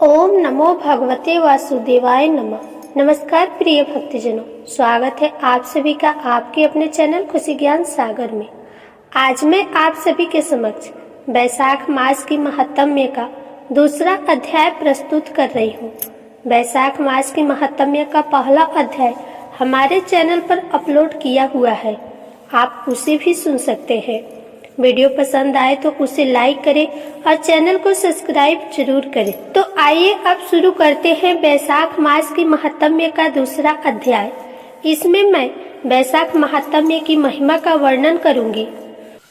ओम नमो भगवते वासुदेवाय नमः। नमस्कार प्रिय भक्तजनों, स्वागत है आप सभी का आपके अपने चैनल खुशी ज्ञान सागर में। आज मैं आप सभी के समक्ष बैसाख मास की महात्म्य का दूसरा अध्याय प्रस्तुत कर रही हूँ। बैसाख मास की महात्म्य का पहला अध्याय हमारे चैनल पर अपलोड किया हुआ है, आप उसे भी सुन सकते हैं। वीडियो पसंद आए तो उसे लाइक करें और चैनल को सब्सक्राइब जरूर करें। तो आइए अब शुरू करते हैं बैसाख मास की महात्म्य का दूसरा अध्याय। इसमें मैं बैसाख महात्म्य की महिमा का वर्णन करूंगी।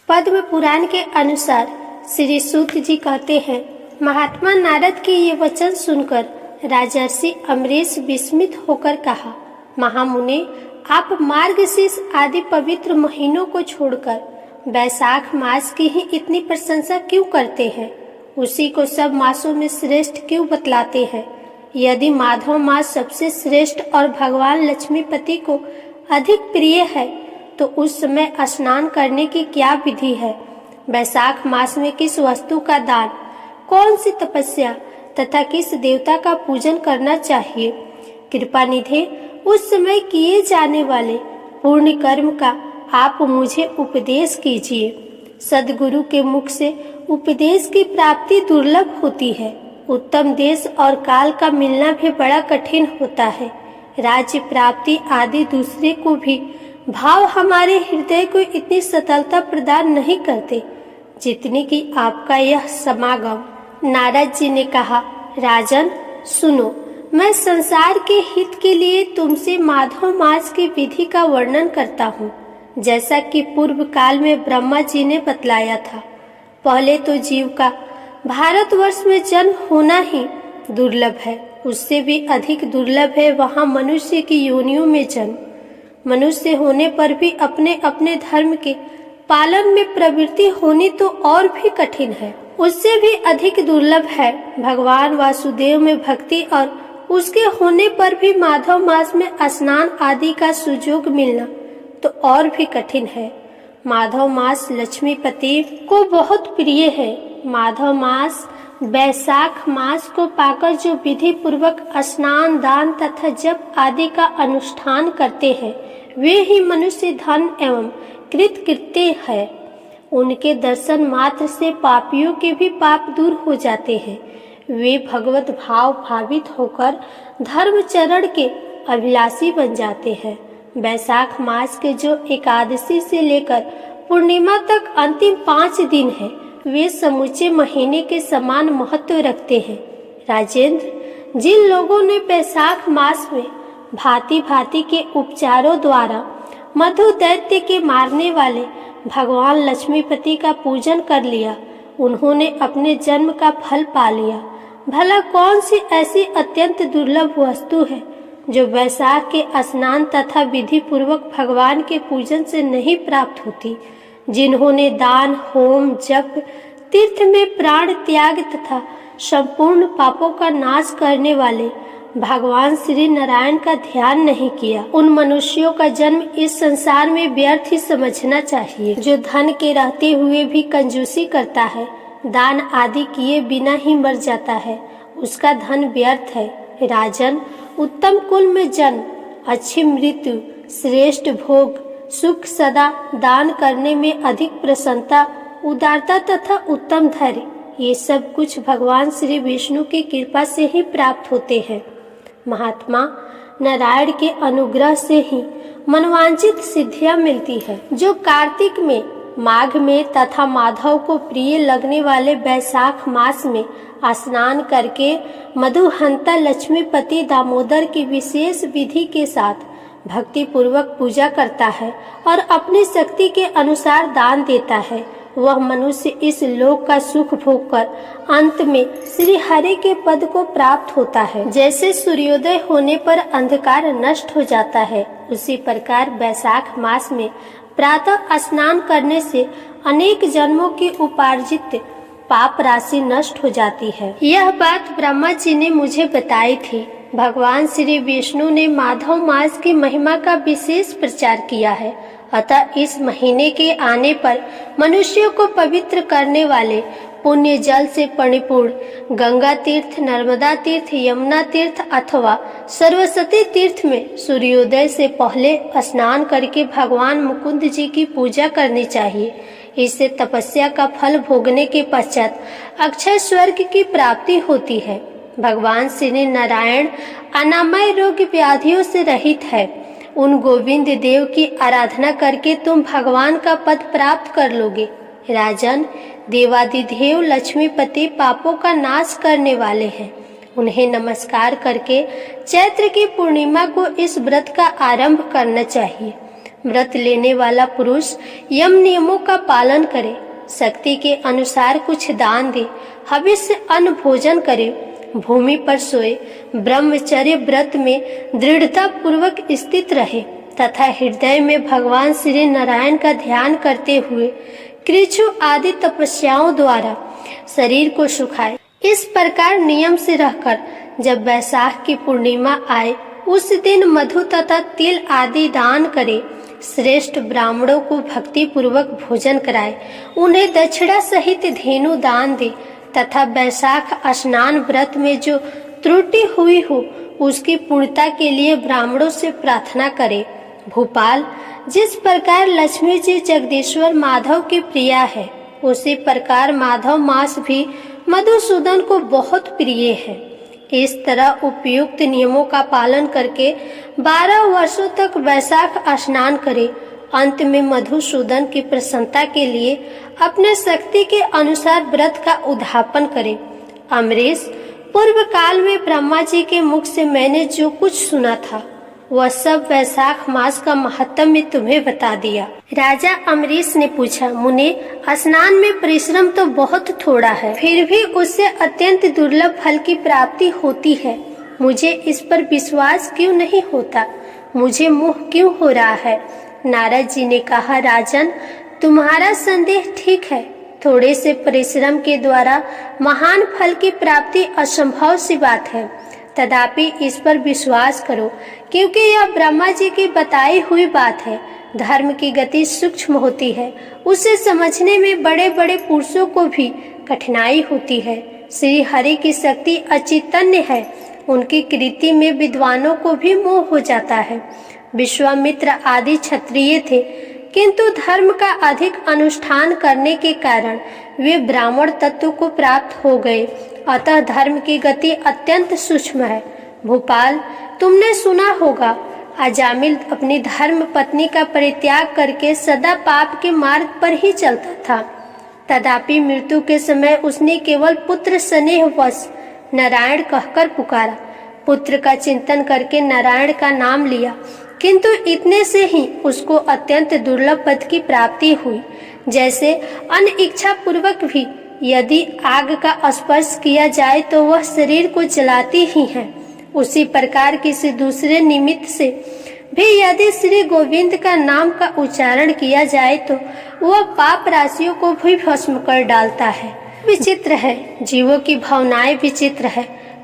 पद्म पुराण के अनुसार श्री सूत जी कहते हैं, महात्मा नारद के ये वचन सुनकर राजर्षि अम्बरीश विस्मित होकर कहा, महामुने, आप मार्गशीर्ष आदि पवित्र महीनों को छोड़कर बैसाख मास की ही इतनी प्रशंसा क्यों करते हैं? उसी को सब मासों में श्रेष्ठ क्यों बतलाते हैं? यदि माधव मास सबसे श्रेष्ठ और भगवान लक्ष्मीपति को अधिक प्रिय है तो उस समय स्नान करने की क्या विधि है? बैसाख मास में किस वस्तु का दान, कौन सी तपस्या तथा किस देवता का पूजन करना चाहिए? कृपा निधे, उस समय किए जाने वाले पूर्ण कर्म का आप मुझे उपदेश कीजिए। सदगुरु के मुख से उपदेश की प्राप्ति दुर्लभ होती है। उत्तम देश और काल का मिलना भी बड़ा कठिन होता है। राज्य प्राप्ति आदि दूसरे को भी भाव हमारे हृदय को इतनी सफलता प्रदान नहीं करते जितनी कि आपका यह समागम। नारद जी ने कहा, राजन सुनो, मैं संसार के हित के लिए तुमसे माधव मास की विधि का वर्णन करता हूँ, जैसा कि पूर्व काल में ब्रह्मा जी ने बतलाया था। पहले तो जीव का भारतवर्ष में जन्म होना ही दुर्लभ है, उससे भी अधिक दुर्लभ है वहाँ मनुष्य की योनियों में जन्म। मनुष्य होने पर भी अपने अपने धर्म के पालन में प्रवृत्ति होनी तो और भी कठिन है। उससे भी अधिक दुर्लभ है भगवान वासुदेव में भक्ति और उसके होने पर भी माधव मास में स्नान आदि का सुयोग मिलना तो और भी कठिन है। माधव मास लक्ष्मीपति को बहुत प्रिय है। माधव मास बैसाख मास को पाकर जो विधि पूर्वक स्नान, दान तथा जप आदि का अनुष्ठान करते हैं, वे ही मनुष्य धन एवं कृतकृत्य है। उनके दर्शन मात्र से पापियों के भी पाप दूर हो जाते हैं। वे भगवत भाव भावित होकर धर्मचरण के अभिलाषी बन जाते हैं। बैसाख मास के जो एकादशी से लेकर पूर्णिमा तक अंतिम 5 दिन है, वे समूचे महीने के समान महत्व रखते हैं। राजेंद्र, जिन लोगों ने बैसाख मास में भांति भांति के उपचारों द्वारा मधु दैत्य के मारने वाले भगवान लक्ष्मीपति का पूजन कर लिया, उन्होंने अपने जन्म का फल पा लिया। भला कौन सी ऐसी अत्यंत दुर्लभ वस्तु है जो बैसाख के स्नान तथा विधि पूर्वक भगवान के पूजन से नहीं प्राप्त होती? जिन्होंने दान, होम, जप, तीर्थ में प्राण त्याग तथा संपूर्ण पापों का नाश करने वाले भगवान श्री नारायण का ध्यान नहीं किया, उन मनुष्यों का जन्म इस संसार में व्यर्थ ही समझना चाहिए। जो धन के रहते हुए भी कंजूसी करता है, दान आदि किए बिना ही मर जाता है, उसका धन व्यर्थ है। राजन, उत्तम कुल में जन्म, अच्छी मृत्यु, श्रेष्ठ भोग, सुख सदा, दान करने में अधिक प्रसन्नता, उदारता तथा उत्तम धैर्य, ये सब कुछ भगवान श्री विष्णु की कृपा से ही प्राप्त होते हैं। महात्मा नारायण के अनुग्रह से ही मनवांचित सिद्धियां मिलती है। जो कार्तिक में, माघ में तथा माधव को प्रिय लगने वाले बैसाख मास में स्नान करके मधुहंता लक्ष्मीपति दामोदर की विशेष विधि के साथ भक्ति पूर्वक पूजा करता है और अपनी शक्ति के अनुसार दान देता है, वह मनुष्य इस लोक का सुख भोग कर अंत में श्री हरि के पद को प्राप्त होता है। जैसे सूर्योदय होने पर अंधकार नष्ट हो जाता है, उसी प्रकार बैसाख मास में प्रातः स्नान करने से अनेक जन्मों की उपार्जित पाप राशि नष्ट हो जाती है। यह बात ब्रह्मा जी ने मुझे बताई थी। भगवान श्री विष्णु ने माधव मास की महिमा का विशेष प्रचार किया है, अतः इस महीने के आने पर मनुष्यों को पवित्र करने वाले पुण्य जल से परिपूर्ण गंगा तीर्थ, नर्मदा तीर्थ, यमुना तीर्थ अथवा सरस्वती तीर्थ में सूर्योदय से पहले स्नान करके भगवान मुकुंद जी की पूजा करनी चाहिए। इससे तपस्या का फल भोगने के पश्चात अक्षय स्वर्ग की प्राप्ति होती है। भगवान श्री नारायण अनामय रोग व्याधियों से रहित है। उन गोविंद देव की आराधना करके तुम भगवान का पद प्राप्त कर लोगे। राजन, देवादिदेव लक्ष्मीपति पापों का नाश करने वाले हैं। उन्हें नमस्कार करके चैत्र की पूर्णिमा को इस व्रत का आरंभ करना चाहिए। व्रत लेने वाला पुरुष यम नियमों का पालन करे, शक्ति के अनुसार कुछ दान दे, हविष्य अन्न भोजन करे, भूमि पर सोए, ब्रह्मचर्य व्रत में दृढ़ता पूर्वक स्थित रहे तथा हृदय में भगवान श्री नारायण का ध्यान करते हुए कृच्छ्र आदि तपस्याओं द्वारा शरीर को सुखाए। इस प्रकार नियम से रहकर जब वैशाख की पूर्णिमा आए उस दिन मधु तथा तिल आदि दान करे, श्रेष्ठ ब्राह्मणों को भक्ति पूर्वक भोजन कराए, उन्हें दक्षिणा सहित धेनु दान दे तथा वैशाख स्नान व्रत में जो त्रुटि हुई हो उसकी पूर्णता के लिए ब्राह्मणों से प्रार्थना करे। भोपाल, जिस प्रकार लक्ष्मी जी जगदीश्वर माधव की प्रिया है, उसी प्रकार माधव मास भी मधुसूदन को बहुत प्रिय है। इस तरह उपयुक्त नियमों का पालन करके 12 वर्षों तक वैशाख स्नान करे। अंत में मधुसूदन की प्रसन्नता के लिए अपने शक्ति के अनुसार व्रत का उद्यापन करे। अमरीश, पूर्व काल में ब्रह्मा जी के मुख से मैंने जो कुछ सुना था वह सब वैशाख मास का महत्व तुम्हें बता दिया। राजा अमरीश ने पूछा, मुने, स्नान में परिश्रम तो बहुत थोड़ा है, फिर भी उससे अत्यंत दुर्लभ फल की प्राप्ति होती है। मुझे इस पर विश्वास क्यों नहीं होता? मुझे मोह क्यों हो रहा है? नारद जी ने कहा, राजन, तुम्हारा संदेह ठीक है। थोड़े से परिश्रम के द्वारा महान फल की प्राप्ति असंभव सी बात है। तथापि इस पर विश्वास करो, क्योंकि यह ब्रह्मा जी की बताई हुई बात है। धर्म की गति सूक्ष्म होती है, उसे समझने में बड़े बड़े पुरुषों को भी कठिनाई होती है। श्री हरि की शक्ति अचितन्य है, उनकी कृति में विद्वानों को भी मोह हो जाता है। विश्वामित्र आदि क्षत्रिय थे, किंतु धर्म का अधिक अनुष्ठान करने के कारण वे ब्राह्मण तत्व को प्राप्त हो गए। अतः धर्म की गति अत्यंत सूक्ष्म है। भोपाल, तुमने सुना होगा, अजामिल अपनी धर्म पत्नी का परित्याग करके सदा पाप के मार्ग पर ही चलता था। तथापि मृत्यु के समय उसने केवल पुत्र स्नेहवश नारायण कहकर पुकारा। पुत्र का चिंतन करके नारायण का नाम लिया, किंतु इतने से ही उसको अत्यंत दुर्लभ पद की प्राप्ति हुई। जैसे अनिच्छा पूर्वक भी यदि आग का स्पर्श किया जाए तो वह शरीर को जलाती ही है, उसी प्रकार किसी दूसरे निमित्त से भी यदि श्री गोविंद का नाम का उच्चारण किया जाए तो वह पाप राशियों को भी भस्म कर डालता है। विचित्र है, जीवों की भावनाएं विचित्र है,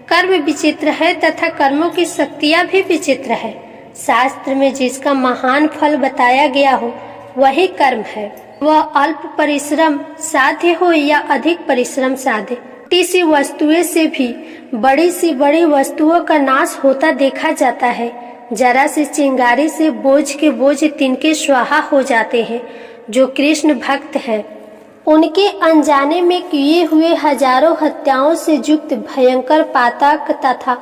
कर्म विचित्र है तथा कर्मों की शक्तियां भी विचित्र है। शास्त्र में जिसका महान फल बताया गया हो वही कर्म है, वह अल्प परिश्रम साध्य हो या अधिक परिश्रम साध्य। छोटी सी वस्तुएं से भी बड़ी सी बड़ी वस्तुओं का नाश होता देखा जाता है। जरा सी चिंगारी से बोझ के बोझ तिनके स्वाहा हो जाते हैं। जो कृष्ण भक्त हैं, उनके अनजाने में किए हुए हजारों हत्याओं से युक्त भयंकर पातक तथा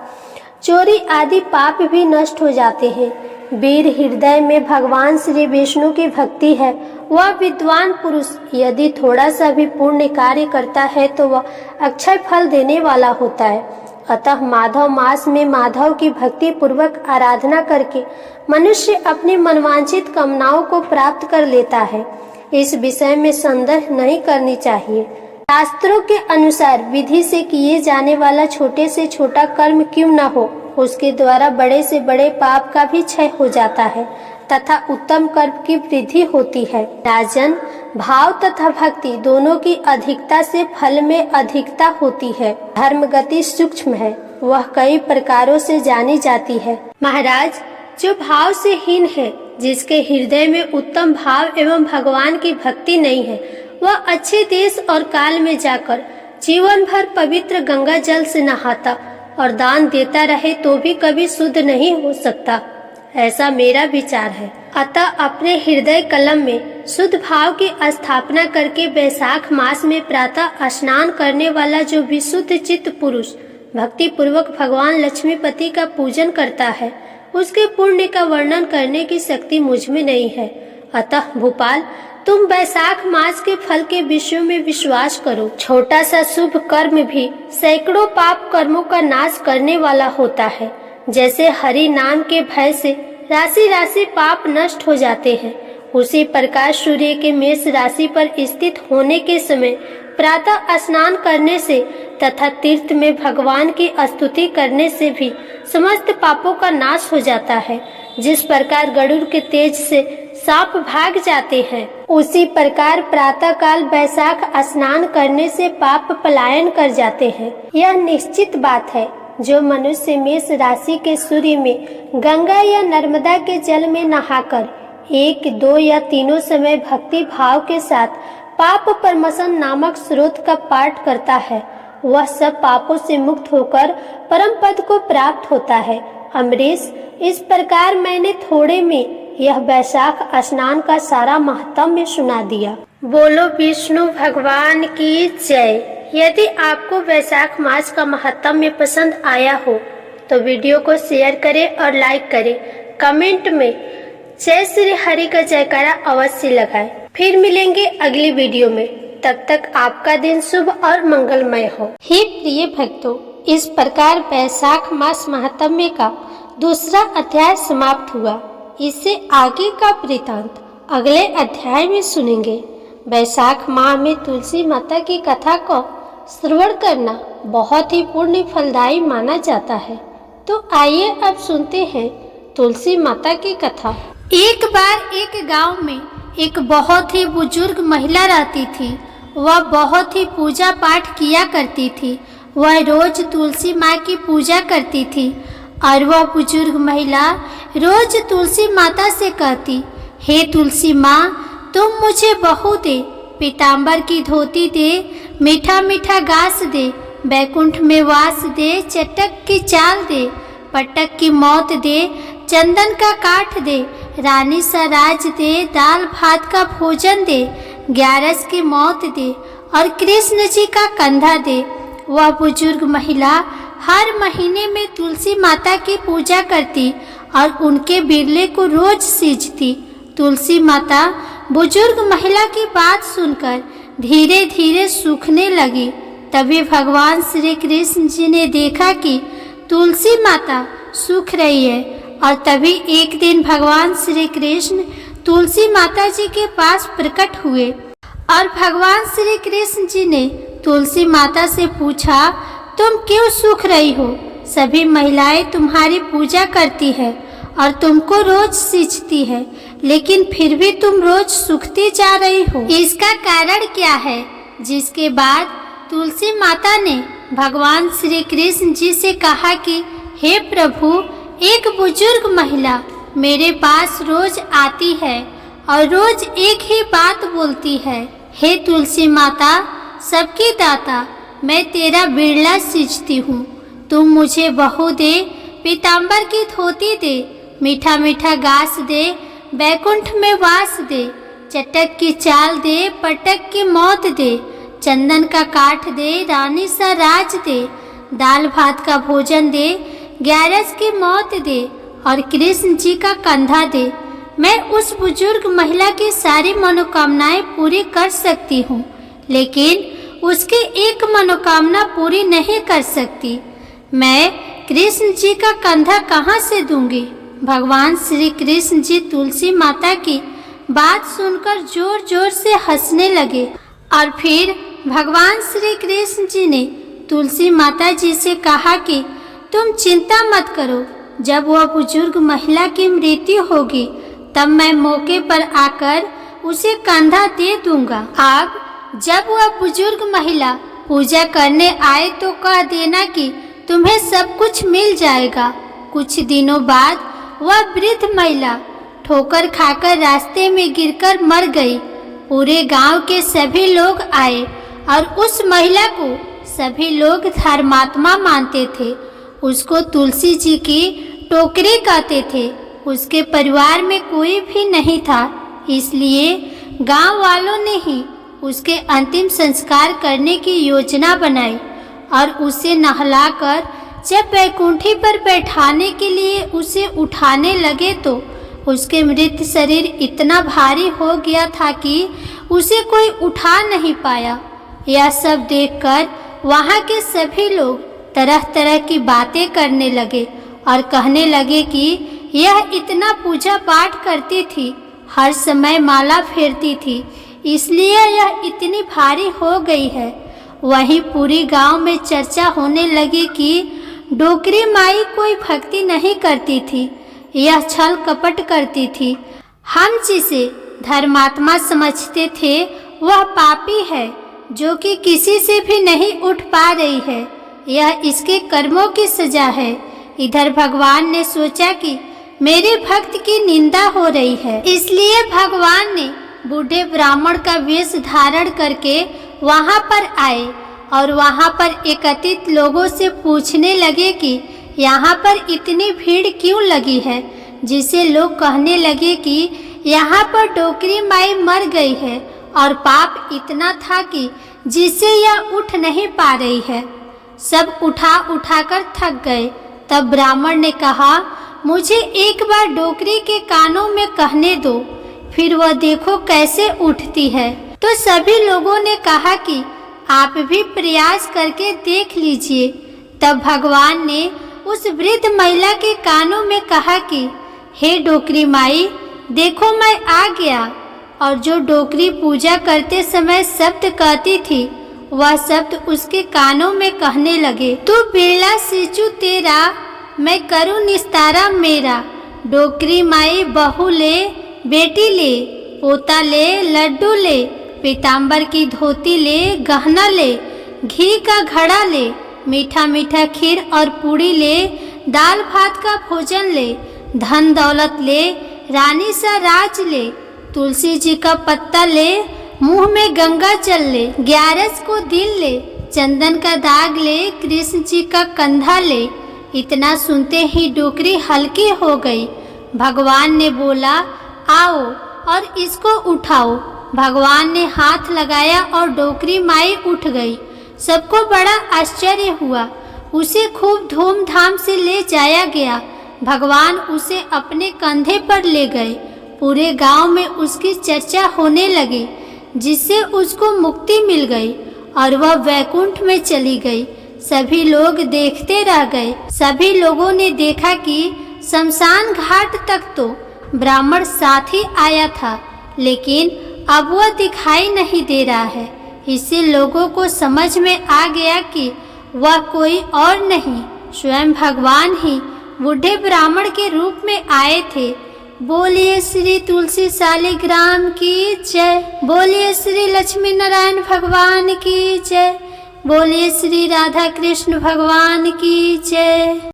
चोरी आदि पाप भी नष्ट हो जाते हैं। वीर हृदय में भगवान श्री विष्णु की भक्ति है, वह विद्वान पुरुष यदि थोड़ा सा भी पुण्य कार्य करता है तो वह अक्षय फल देने वाला होता है। अतः माधव मास में माधव की भक्ति पूर्वक आराधना करके मनुष्य अपनी मनवांछित कामनाओं को प्राप्त कर लेता है। इस विषय में संदेह नहीं करनी चाहिए। शास्त्रों के अनुसार विधि से किए जाने वाला छोटे से छोटा कर्म क्यों न हो, उसके द्वारा बड़े से बड़े पाप का भी क्षय हो जाता है तथा उत्तम कर्म की वृद्धि होती है। राजन, भाव तथा भक्ति दोनों की अधिकता से फल में अधिकता होती है। धर्म गति सूक्ष्म है, वह कई प्रकारों से जानी जाती है। महाराज, जो भाव से हीन है, जिसके हृदय में उत्तम भाव एवं भगवान की भक्ति नहीं है, वह अच्छे देश और काल में जाकर जीवन भर पवित्र गंगा जल से नहाता और दान देता रहे तो भी कभी शुद्ध नहीं हो सकता, ऐसा मेरा विचार है। अतः अपने हृदय कलम में शुद्ध भाव की स्थापना करके वैशाख मास में प्रातः स्नान करने वाला जो विशुद्ध चित्त पुरुष भक्ति पूर्वक भगवान लक्ष्मीपति का पूजन करता है, उसके पुण्य का वर्णन करने की शक्ति मुझ में नहीं है। अतः भूपाल, तुम वैशाख मास के फल के विषय में विश्वास करो। छोटा सा शुभ कर्म भी सैकड़ों पाप कर्मों का नाश करने वाला होता है। जैसे हरि नाम के भय से राशि राशि पाप नष्ट हो जाते हैं, उसी प्रकार सूर्य के मेष राशि पर स्थित होने के समय प्रातः स्नान करने से तथा तीर्थ में भगवान की स्तुति करने से भी समस्त पापों का नाश हो जाता है। जिस प्रकार गरुड़ के तेज से सांप भाग जाते हैं, उसी प्रकार प्रातः काल वैशाख स्नान करने से पाप पलायन कर जाते हैं। यह निश्चित बात है। जो मनुष्य मेष राशि के सूर्य में गंगा या नर्मदा के जल में नहाकर 1, 2 या तीनों समय भक्ति भाव के साथ पाप परमशन नामक स्रोत का पाठ करता है, वह सब पापों से मुक्त होकर परम पद को प्राप्त होता है। अमरीश, इस प्रकार मैंने थोड़े में यह वैशाख स्नान का सारा महत्व सुना दिया। बोलो विष्णु भगवान की जय। यदि आपको वैशाख मास का महत्व पसंद आया हो तो वीडियो को शेयर करें और लाइक करें। कमेंट में जय श्री हरि का जयकारा अवश्य लगाएं। फिर मिलेंगे अगली वीडियो में। तब तक आपका दिन शुभ और मंगलमय हो। हे प्रिय भक्तों, इस प्रकार वैशाख मास महात्म्य का दूसरा अध्याय समाप्त हुआ। इससे आगे का वृतांत अगले अध्याय में सुनेंगे। वैशाख माह में तुलसी माता की कथा को श्रवण करना बहुत ही पुण्य फलदायी माना जाता है। तो आइए अब सुनते हैं तुलसी माता की कथा। एक बार एक गांव में एक बहुत ही बुजुर्ग महिला रहती थी। वह बहुत ही पूजा पाठ किया करती थी। वह रोज तुलसी माँ की पूजा करती थी और वह बुजुर्ग महिला रोज तुलसी माता से कहती, हे तुलसी माँ, तुम मुझे बहू दे, पीताम्बर की धोती दे, मीठा मीठा घास दे, बैकुंठ में वास दे, चटक की चाल दे, पटक की मौत दे, चंदन का काठ दे, रानी सा राज दे, दाल भात का भोजन दे, 11 की मौत दे और कृष्ण जी का कंधा दे। वह बुजुर्ग महिला हर महीने में तुलसी माता की पूजा करती और उनके बिरले को रोज सींचती। तुलसी माता बुजुर्ग महिला की बात सुनकर धीरे धीरे सूखने लगी। तभी भगवान श्री कृष्ण जी ने देखा कि तुलसी माता सूख रही है और तभी एक दिन भगवान श्री कृष्ण तुलसी माता जी के पास प्रकट हुए और भगवान श्री कृष्ण जी ने तुलसी माता से पूछा, तुम क्यों सूख रही हो? सभी महिलाएं तुम्हारी पूजा करती है और तुमको रोज सींचती है, लेकिन फिर भी तुम रोज सूखती जा रही हो। इसका कारण क्या है? जिसके बाद तुलसी माता ने भगवान श्री कृष्ण जी से कहा कि हे प्रभु, एक बुजुर्ग महिला मेरे पास रोज आती है और रोज एक ही बात बोलती है, हे तुलसी माता, सबकी दाता, मैं तेरा बिरला सींचती हूँ, तुम मुझे बहू दे, पीताम्बर की धोती दे, मीठा मीठा घास दे, बैकुंठ में वास दे, चटक की चाल दे, पटक की मौत दे, चंदन का काठ दे, रानी सा राज दे, दाल भात का भोजन दे, 11 की मौत दे और कृष्ण जी का कंधा दे। मैं उस बुजुर्ग महिला की सारी मनोकामनाएं पूरी कर सकती हूँ, लेकिन उसकी एक मनोकामना पूरी नहीं कर सकती। मैं कृष्ण जी का कंधा कहाँ से दूंगी? भगवान श्री कृष्ण जी तुलसी माता की बात सुनकर जोर जोर से हंसने लगे और फिर भगवान श्री कृष्ण जी ने तुलसी माता जी से कहा कि तुम चिंता मत करो, जब वह बुजुर्ग महिला की मृत्यु होगी तब मैं मौके पर आकर उसे कंधा दे दूंगा। अब जब वह बुजुर्ग महिला पूजा करने आए तो कह देना कि तुम्हें सब कुछ मिल जाएगा। कुछ दिनों बाद वह वृद्ध महिला ठोकर खाकर रास्ते में गिरकर मर गई। पूरे गांव के सभी लोग आए और उस महिला को सभी लोग धर्मात्मा मानते थे। उसको तुलसी जी की टोकरी कहते थे। उसके परिवार में कोई भी नहीं था, इसलिए गांव वालों ने ही उसके अंतिम संस्कार करने की योजना बनाई और उसे नहलाकर जब वैकुंठी पर बैठाने के लिए उसे उठाने लगे तो उसके मृत शरीर इतना भारी हो गया था कि उसे कोई उठा नहीं पाया। यह सब देखकर वहाँ के सभी लोग तरह तरह की बातें करने लगे और कहने लगे कि यह इतना पूजा पाठ करती थी, हर समय माला फेरती थी, इसलिए यह इतनी भारी हो गई है। वहीं पूरी गांव में चर्चा होने लगी कि डोकरी माई कोई भक्ति नहीं करती थी, यह छल कपट करती थी। हम जिसे धर्मात्मा समझते थे वह पापी है जो कि किसी से भी नहीं उठ पा रही है। यह इसके कर्मों की सजा है। इधर भगवान ने सोचा कि मेरे भक्त की निंदा हो रही है, इसलिए भगवान ने बूढ़े ब्राह्मण का वेश धारण करके वहां पर आए और वहां पर एकत्रित लोगों से पूछने लगे कि यहाँ पर इतनी भीड़ क्यों लगी है, जिसे लोग कहने लगे कि यहाँ पर डोकरी माई मर गई है और पाप इतना था कि जिससे यह उठ नहीं पा रही है। सब उठाकर थक गए। तब ब्राह्मण ने कहा, मुझे एक बार डोकरी के कानों में कहने दो, फिर वह देखो कैसे उठती है। तो सभी लोगों ने कहा कि आप भी प्रयास करके देख लीजिए। तब भगवान ने उस वृद्ध महिला के कानों में कहा कि हे डोकरी माई, देखो मैं आ गया। और जो डोकरी पूजा करते समय शब्द कहती थी वह शब्द उसके कानों में कहने लगे, तू बिरला सिचू तेरा, मैं करूँ निस्तारा मेरा। डोकरी माई बहू ले, बेटी ले, पोता ले, लड्डू ले, पीताम्बर की धोती ले, गहना ले, घी का घड़ा ले, मीठा मीठा खीर और पूड़ी ले, दाल भात का भोजन ले, धन दौलत ले, रानी सा राज ले, तुलसी जी का पत्ता ले, मुंह में गंगा जल ले, 11 को दिल ले, चंदन का दाग ले, कृष्ण जी का कंधा ले। इतना सुनते ही डोकरी हल्की हो गई। भगवान ने बोला, आओ और इसको उठाओ। भगवान ने हाथ लगाया और डोकरी माई उठ गई। सबको बड़ा आश्चर्य हुआ। उसे खूब धूमधाम से ले जाया गया। भगवान उसे अपने कंधे पर ले गए। पूरे गांव में उसकी चर्चा होने लगी, जिससे उसको मुक्ति मिल गई और वह वैकुंठ में चली गई। सभी लोग देखते रह गए। सभी लोगों ने देखा कि शमशान घाट तक तो ब्राह्मण साथ ही आया था, लेकिन अब वह दिखाई नहीं दे रहा है। इससे लोगों को समझ में आ गया कि वह कोई और नहीं, स्वयं भगवान ही बूढ़े ब्राह्मण के रूप में आए थे। बोलिए श्री तुलसी शालिग्राम की जय। बोलिए श्री लक्ष्मी नारायण भगवान की जय। बोलिए श्री राधा कृष्ण भगवान की जय।